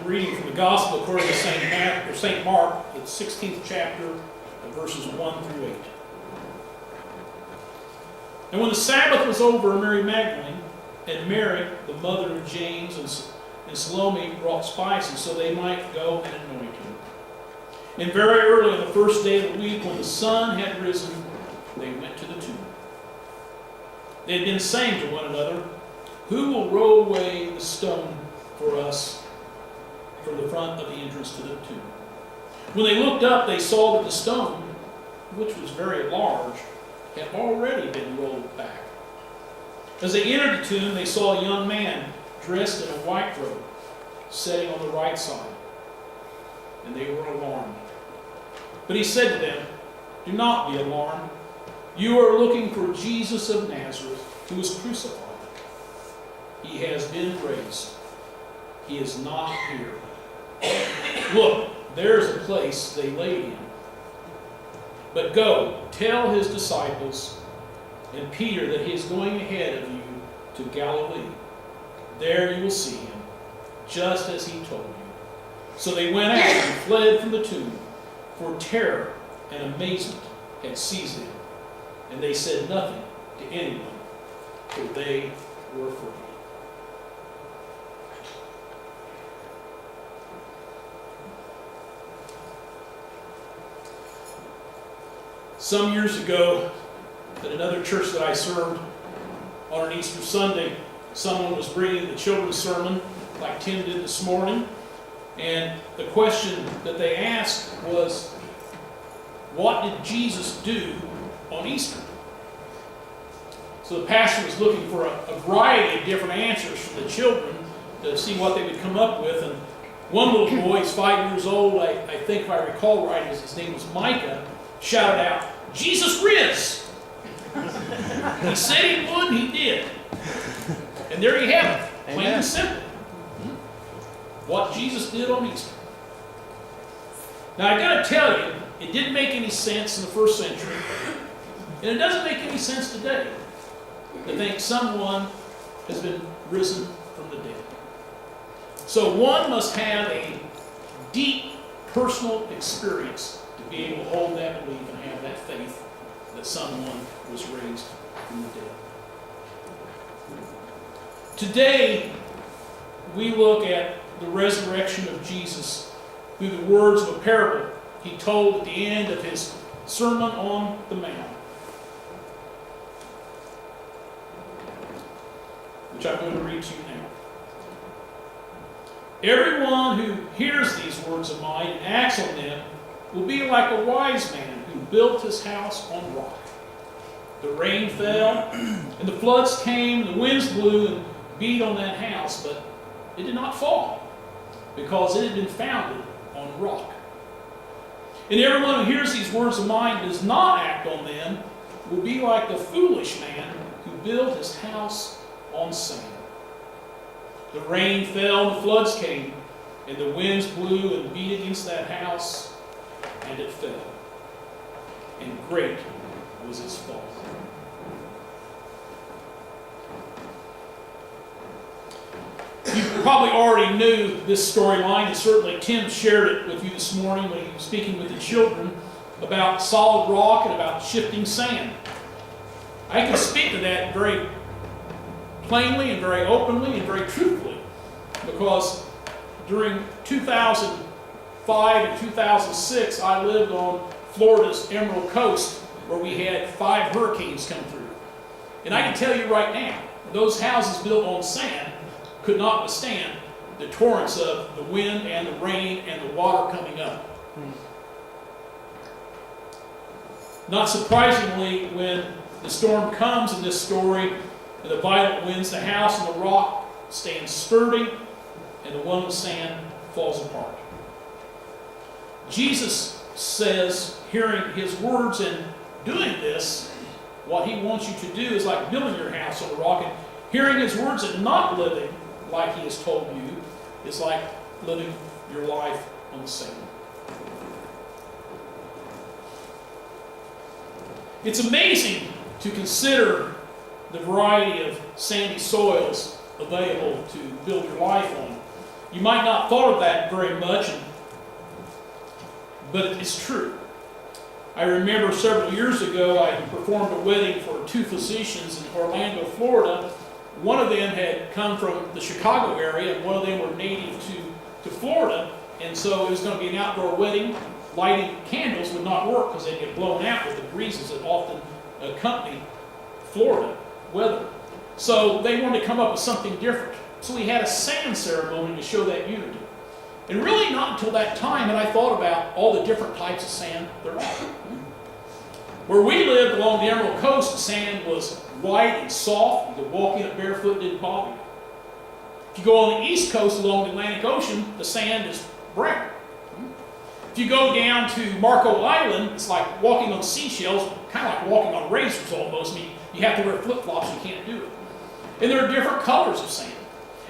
reading from the Gospel according to St. Mark, the 16th chapter, verses 1 through 8. And when the Sabbath was over, Mary Magdalene and Mary, the mother of James, and Salome brought spices so they might go and anoint him. And very early on the first day of the week, when the sun had risen, they went to the tomb. They had been saying to one another, "Who will roll away the stone for us from the front of the entrance to the tomb?" When they looked up, they saw that the stone, which was very large, had already been rolled back. As they entered the tomb, they saw a young man dressed in a white robe, sitting on the right side, and they were alarmed. But he said to them, "Do not be alarmed. You are looking for Jesus of Nazareth, who was crucified. He has been raised. He is not here. Look, there is a place they laid him. But go, tell his disciples and Peter that he is going ahead of you to Galilee. There you will see him, just as he told you." So they went out and fled from the tomb, for terror and amazement had seized them. And they said nothing to anyone, for they were afraid. Some years ago, at another church that I served, on an Easter Sunday, someone was bringing the children's sermon, like Tim did this morning, and the question that they asked was, what did Jesus do on Easter? So the pastor was looking for a variety of different answers from the children to see what they would come up with, and one little boy, he's 5 years old, I think if I recall right, his name was Micah, shouted out, "Jesus riz!" He said he would, and he did. And there you have it, plain and simple. What Jesus did on Easter. Now I got to tell you, it didn't make any sense in the first century, and it doesn't make any sense today to think someone has been risen from the dead. So one must have a deep personal experience to be able to hold that belief and have that faith that someone was raised from the dead. Today, we look at the resurrection of Jesus through the words of a parable he told at the end of his Sermon on the Mount, which I'm going to read to you now. "Everyone who hears these words of mine and acts on them will be like a wise man who built his house on rock. The rain fell, and the floods came, and the winds blew and beat on that house, but it did not fall, because it had been founded on rock. And everyone who hears these words of mine and does not act on them will be like the foolish man who built his house on sand. The rain fell, and the floods came, and the winds blew and beat against that house, and it fell. And great was its fall." You probably already knew this storyline, and certainly Tim shared it with you this morning when he was speaking with the children about solid rock and about shifting sand. I can speak to that very plainly and very openly and very truthfully, because during 2005 and 2006, I lived on Florida's Emerald Coast, where we had 5 hurricanes come through. And I can tell you right now, those houses built on sand could not withstand the torrents of the wind and the rain and the water coming up. Not surprisingly, when the storm comes in this story, and the violent winds, the house and the rock stand sturdy, and the one with sand falls apart. Jesus says, hearing his words and doing this, what he wants you to do is like building your house on the rock, and hearing his words and not living like he has told you is like living your life on the sand. It's amazing to consider the variety of sandy soils available to build your life on. You might not thought of that very much, but it's true. I remember several years ago I performed a wedding for 2 physicians in Orlando, Florida. One of them had come from the Chicago area, and one of them were native to Florida, and so it was going to be an outdoor wedding. Lighting candles would not work because they'd get blown out with the breezes that often accompany Florida weather. So they wanted to come up with something different. So we had a sand ceremony to show that unity. And really not until that time had I thought about all the different types of sand there are. Where we lived along the Emerald Coast, the sand was white and soft. You could walk in it barefoot, didn't bother you. If you go on the East Coast along the Atlantic Ocean, the sand is brown. If you go down to Marco Island, it's like walking on seashells, kind of like walking on razors almost. I mean, you have to wear flip-flops, you can't do it. And there are different colors of sand.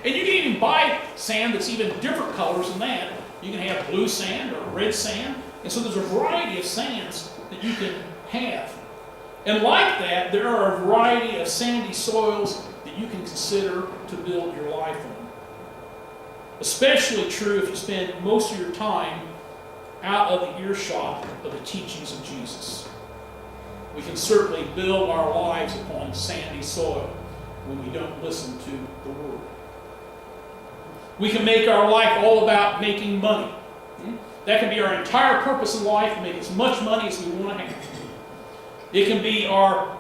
And you can even buy sand that's even different colors than that. You can have blue sand or red sand. And so there's a variety of sands that you can have. And like that, there are a variety of sandy soils that you can consider to build your life on. Especially true if you spend most of your time out of the earshot of the teachings of Jesus. We can certainly build our lives upon sandy soil when we don't listen to the Word. We can make our life all about making money. That can be our entire purpose in life, make as much money as we want to have. It can be our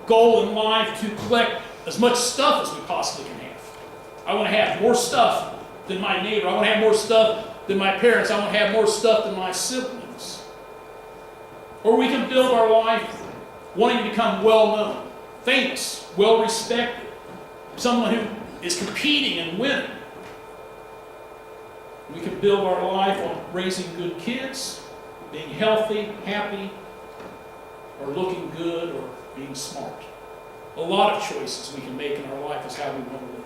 goal in life to collect as much stuff as we possibly can have. I want to have more stuff than my neighbor. I want to have more stuff than my parents. I want to have more stuff than my siblings. Or we can build our life wanting to become well-known, famous, well-respected, someone who is competing and winning. We can build our life on raising good kids, being healthy, happy, or looking good, or being smart. A lot of choices we can make in our life is how we want to live.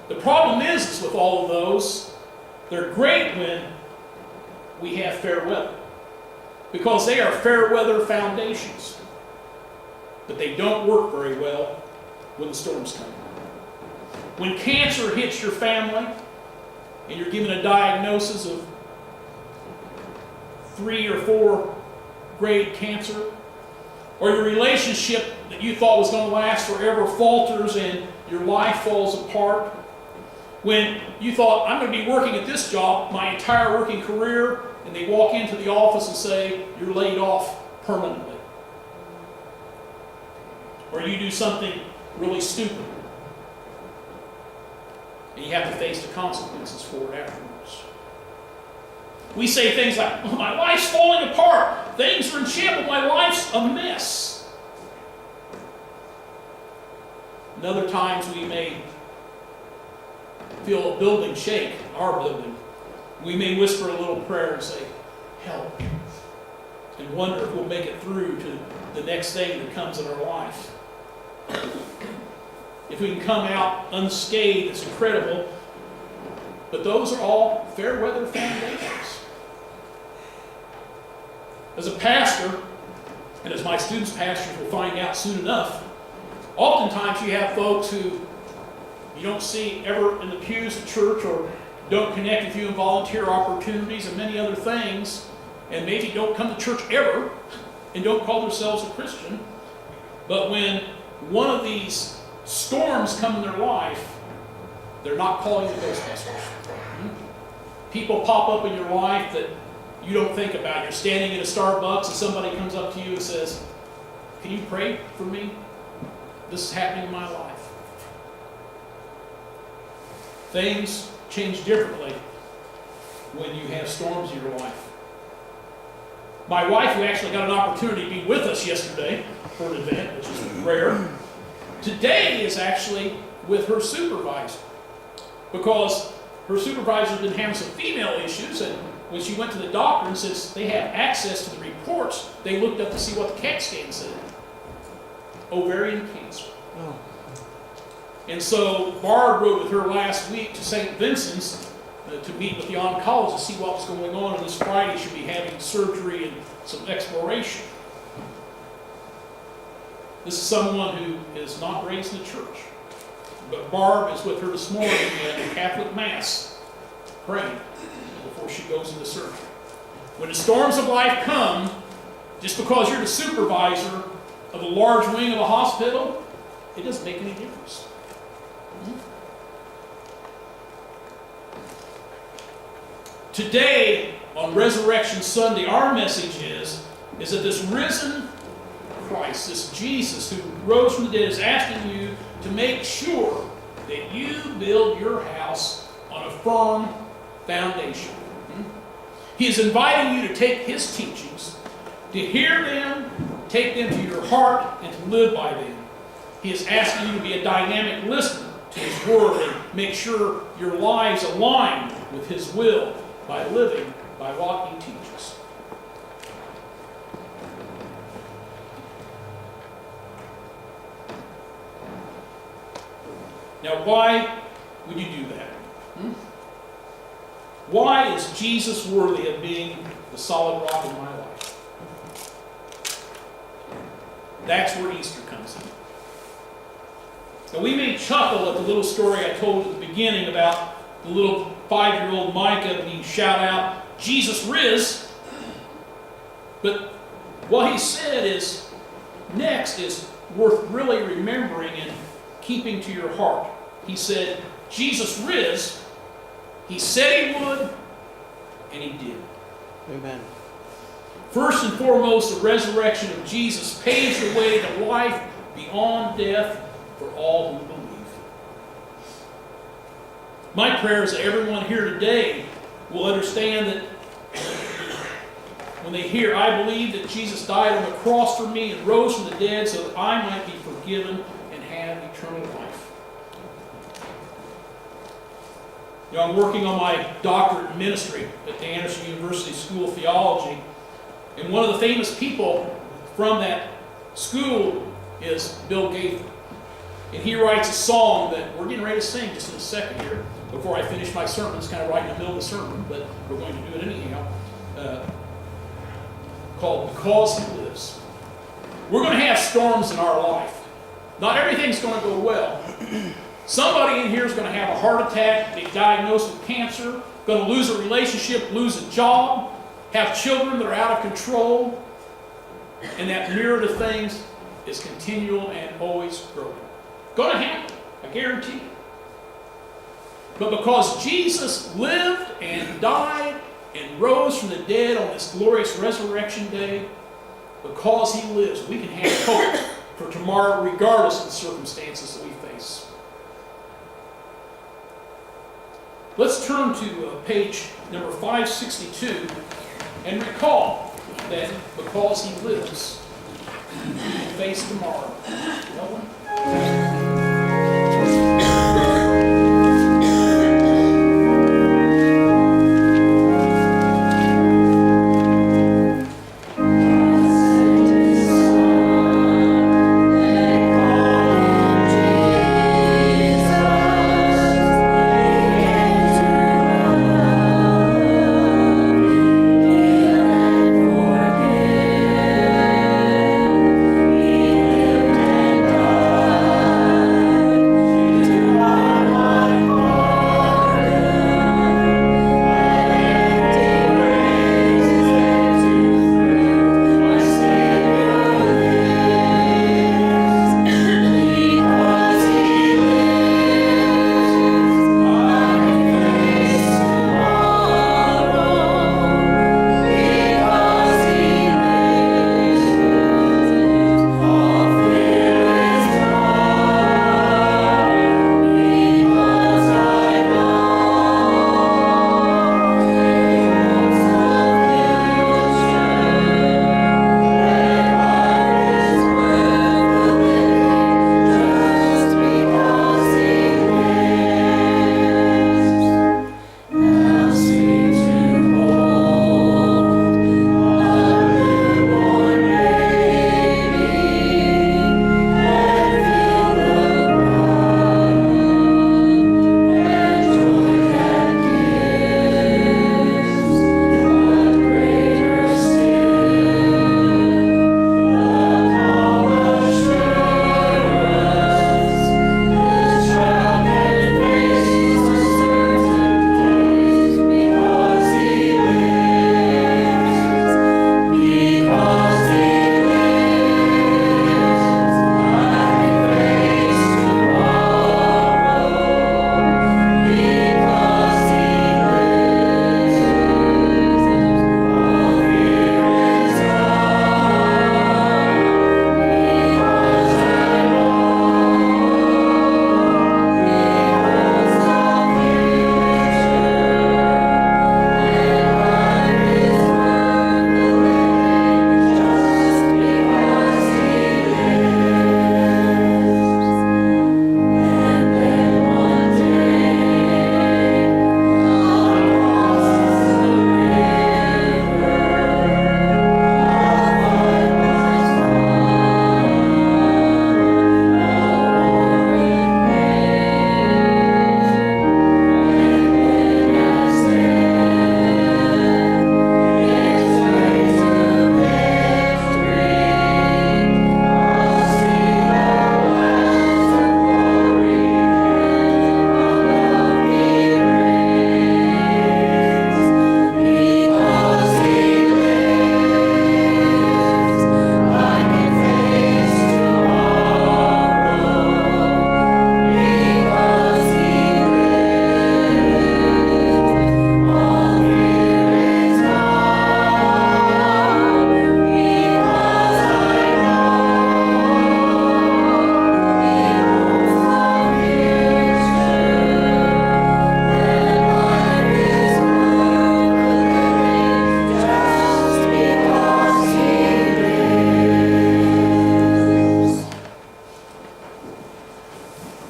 The problem is with all of those, they're great when we have fair weather, because they are fair weather foundations. But they don't work very well when the storms come. When cancer hits your family and you're given a diagnosis of 3 or 4 grade cancer, or your relationship that you thought was going to last forever falters and your life falls apart, when you thought, I'm going to be working at this job my entire working career, and they walk into the office and say, you're laid off permanently. Or you do something really stupid, and you have to face the consequences for it afterwards. We say things like, oh, my life's falling apart. Things are in shambles. My life's a mess. And other times we may feel a building shake, our building. We may whisper a little prayer and say, help. And wonder if we'll make it through to the next thing that comes in our life. If we can come out unscathed, it's incredible. But those are all fair weather foundations. As a pastor, and as my students' pastors will find out soon enough, oftentimes you have folks who you don't see ever in the pews at church, or don't connect with you in volunteer opportunities and many other things, and maybe don't come to church ever and don't call themselves a Christian. But when one of these storms come in their life, they're not calling the Ghostbusters. People pop up in your life that you don't think about. You're standing in a Starbucks and somebody comes up to you and says, can you pray for me? This is happening in my life. Things change differently when you have storms in your life. My wife, who actually got an opportunity to be with us yesterday for an event, which is rare, today is actually with her supervisor, because her supervisor's been having some female issues, and when she went to the doctor, and since they have access to the reports, they looked up to see what the CAT scan said. Ovarian cancer. Oh. And so Barb rode with her last week to St. Vincent's to meet with the oncologist to see what was going on, and this Friday she'll be having surgery and some exploration. This is someone who is not raised in the church. But Barb is with her this morning at the Catholic Mass, praying before she goes into surgery. When the storms of life come, just because you're the supervisor of a large wing of a hospital, it doesn't make any difference. Today, on Resurrection Sunday, our message is that this risen Christ, this Jesus who rose from the dead, is asking you to make sure that you build your house on a firm foundation. He is inviting you to take His teachings, to hear them, take them to your heart, and to live by them. He is asking you to be a dynamic listener to His Word and make sure your lives align with His will by living by what He teaches. Now, why would you do that? Why is Jesus worthy of being the solid rock in my life? That's where Easter comes in. Now, we may chuckle at the little story I told at the beginning about the little 5-year-old Micah when he shout out, "Jesus riz!" But what he said is, next is worth really remembering and keeping to your heart. He said, Jesus riz. He said He would, and He did. Amen. First and foremost, the resurrection of Jesus paves the way to life beyond death for all who believe. My prayer is that everyone here today will understand that when they hear, I believe that Jesus died on the cross for me and rose from the dead so that I might be forgiven and have eternal life. You know, I'm working on my doctorate in ministry at the Anderson University School of Theology, and one of the famous people from that school is Bill Gaither. And he writes a song that we're getting ready to sing just in a second here, before I finish my sermon. It's kind of right in the middle of the sermon, but we're going to do it anyhow. Called Because He Lives. We're going to have storms in our life. Not everything's going to go well. Somebody in here is going to have a heart attack, be diagnosed with cancer, going to lose a relationship, lose a job, have children that are out of control, and that myriad of things is continual and always growing. Going to happen, I guarantee you. But because Jesus lived and died and rose from the dead on this glorious resurrection day, because He lives, we can have hope for tomorrow regardless of the circumstances that we face. Let's turn to page number 562 and recall that because He lives, we can face tomorrow. No one?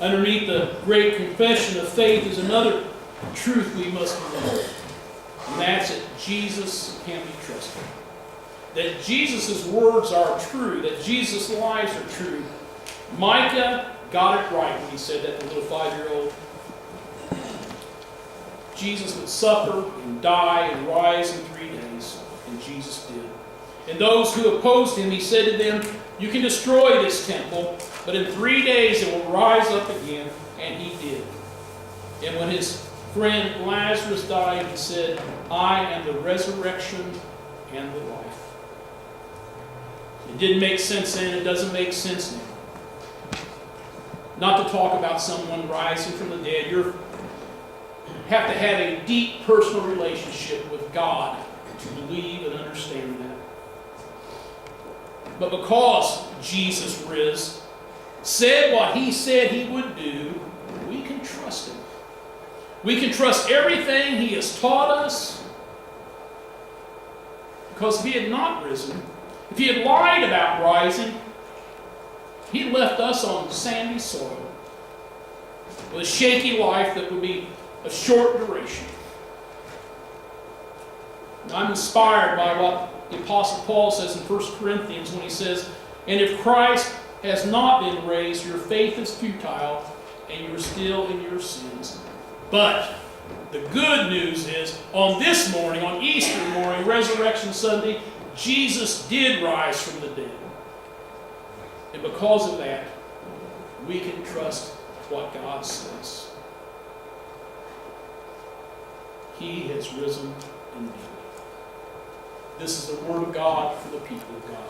underneath the great confession of faith is another truth we must believe. And that's that Jesus can be trusted. That Jesus' words are true. That Jesus' lies are true. Micah got it right when he said that to the little 5-year-old. Jesus would suffer and die and rise in 3 days. And Jesus did. And those who opposed him, he said to them, you can destroy this temple, but in 3 days it will rise up again. And he did. And when his friend Lazarus died, he said, I am the resurrection and the life. It didn't make sense then, it doesn't make sense now. Not to talk about someone rising from the dead. You have to have a deep personal relationship with God to believe and understand that. But because Jesus rose, said what he said he would do, we can trust him. We can trust everything he has taught us. Because if he had not risen, if he had lied about rising, he left us on sandy soil with a shaky life that would be of short duration. I'm inspired by what the Apostle Paul says in 1 Corinthians when he says, and if Christ has not been raised, your faith is futile and you're still in your sins. But the good news is, on this morning, on Easter morning, Resurrection Sunday, Jesus did rise from the dead. And because of that, we can trust what God says. He has risen indeed. This is the word of God for the people of God.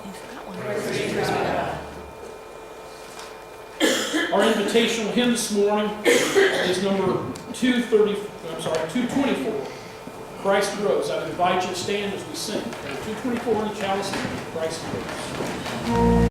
Our invitational hymn this morning is number 224. Christ rose. I would invite you to stand as we sing. 224 in the chalice, Christ rose.